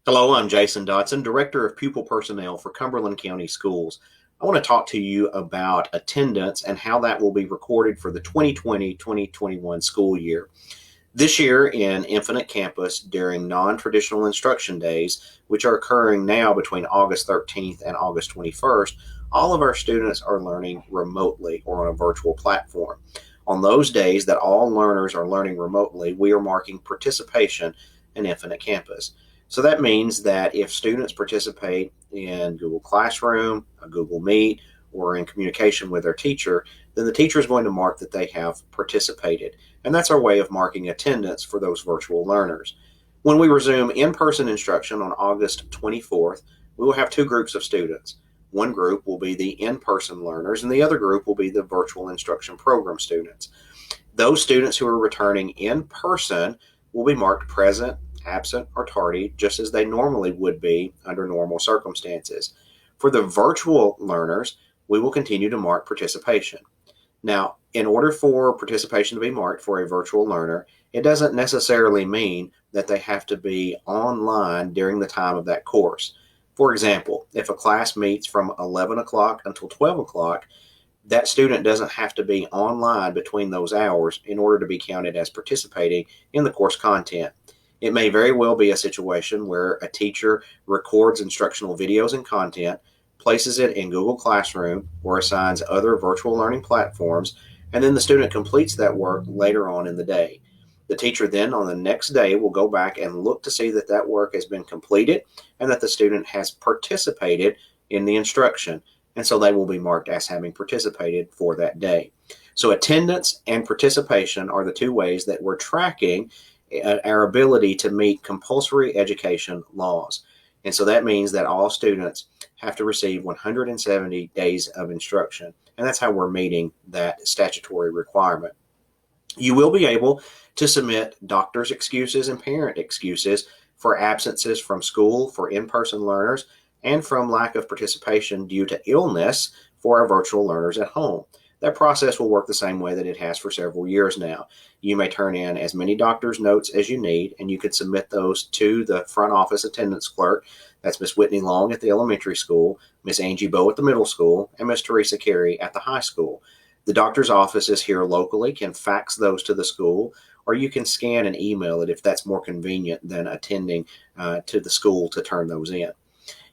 Hello, I'm Jason Dotson, Director of Pupil Personnel for Cumberland County Schools. I want to talk to you about attendance and how that will be recorded for the 2020-2021 school year. This year in Infinite Campus during non-traditional instruction days, which are occurring now between August 13th and August 21st, all of our students are learning remotely or on a virtual platform. On those days that all learners are learning remotely, we are marking participation in Infinite Campus. So that means that if students participate in Google Classroom, a Google Meet, or in communication with their teacher, then the teacher is going to mark that they have participated. And that's our way of marking attendance for those virtual learners. When we resume in-person instruction on August 24th, we will have two groups of students. One group will be the in-person learners, and the other group will be the virtual instruction program students. Those students who are returning in person will be marked present, absent, or tardy, just as they normally would be under normal circumstances. For the virtual learners, we will continue to mark participation. Now, in order for participation to be marked for a virtual learner, it doesn't necessarily mean that they have to be online during the time of that course. For example, if a class meets from 11 o'clock until 12 o'clock, that student doesn't have to be online between those hours in order to be counted as participating in the course content. It may very well be a situation where a teacher records instructional videos and content, places it in Google Classroom, or assigns other virtual learning platforms, and then the student completes that work later on in the day. The teacher then on the next day will go back and look to see that that work has been completed and that the student has participated in the instruction, and so they will be marked as having participated for that day. So attendance and participation are the two ways that we're tracking our ability to meet compulsory education laws. And so that means that all students have to receive 170 days of instruction. And that's how we're meeting that statutory requirement. You will be able to submit doctor's excuses and parent excuses for absences from school for in-person learners and from lack of participation due to illness for our virtual learners at home. That process will work the same way that it has for several years now. You may turn in as many doctor's notes as you need, and you can submit those to the front office attendance clerk. That's Miss Whitney Long at the elementary school, Miss Angie Bowe at the middle school, and Miss Teresa Carey at the high school. The doctor's offices here locally can fax those to the school, or you can scan and email it if that's more convenient than attending to the school to turn those in.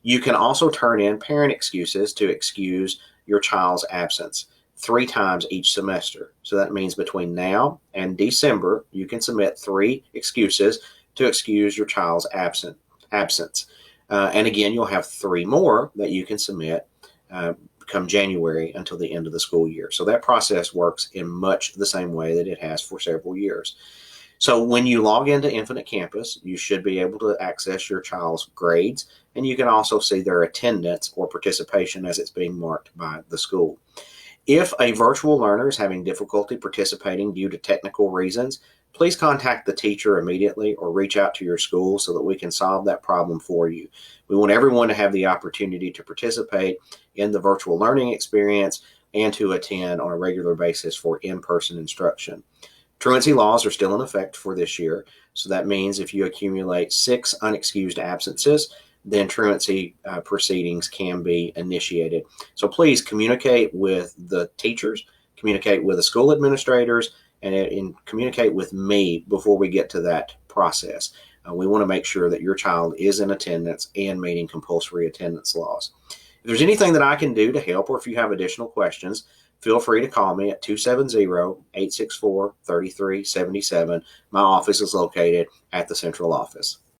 You can also turn in parent excuses to excuse your child's absence 3 times each semester. So that means between now and December, you can submit 3 excuses to excuse your child's absence. And again, you'll have 3 more that you can submit come January until the end of the school year. So that process works in much the same way that it has for several years. So when you log into Infinite Campus, you should be able to access your child's grades, and you can also see their attendance or participation as it's being marked by the school. If a virtual learner is having difficulty participating due to technical reasons, please contact the teacher immediately or reach out to your school so that we can solve that problem for you. We want everyone to have the opportunity to participate in the virtual learning experience and to attend on a regular basis for in-person instruction. Truancy laws are still in effect for this year, so that means if you accumulate 6 unexcused absences, then truancy proceedings can be initiated. So please communicate with the teachers, communicate with the school administrators, and communicate with me before we get to that process. We want to make sure that your child is in attendance and meeting compulsory attendance laws. If there's anything that I can do to help, or if you have additional questions, feel free to call me at 270-864-3377. My office is located at the central office.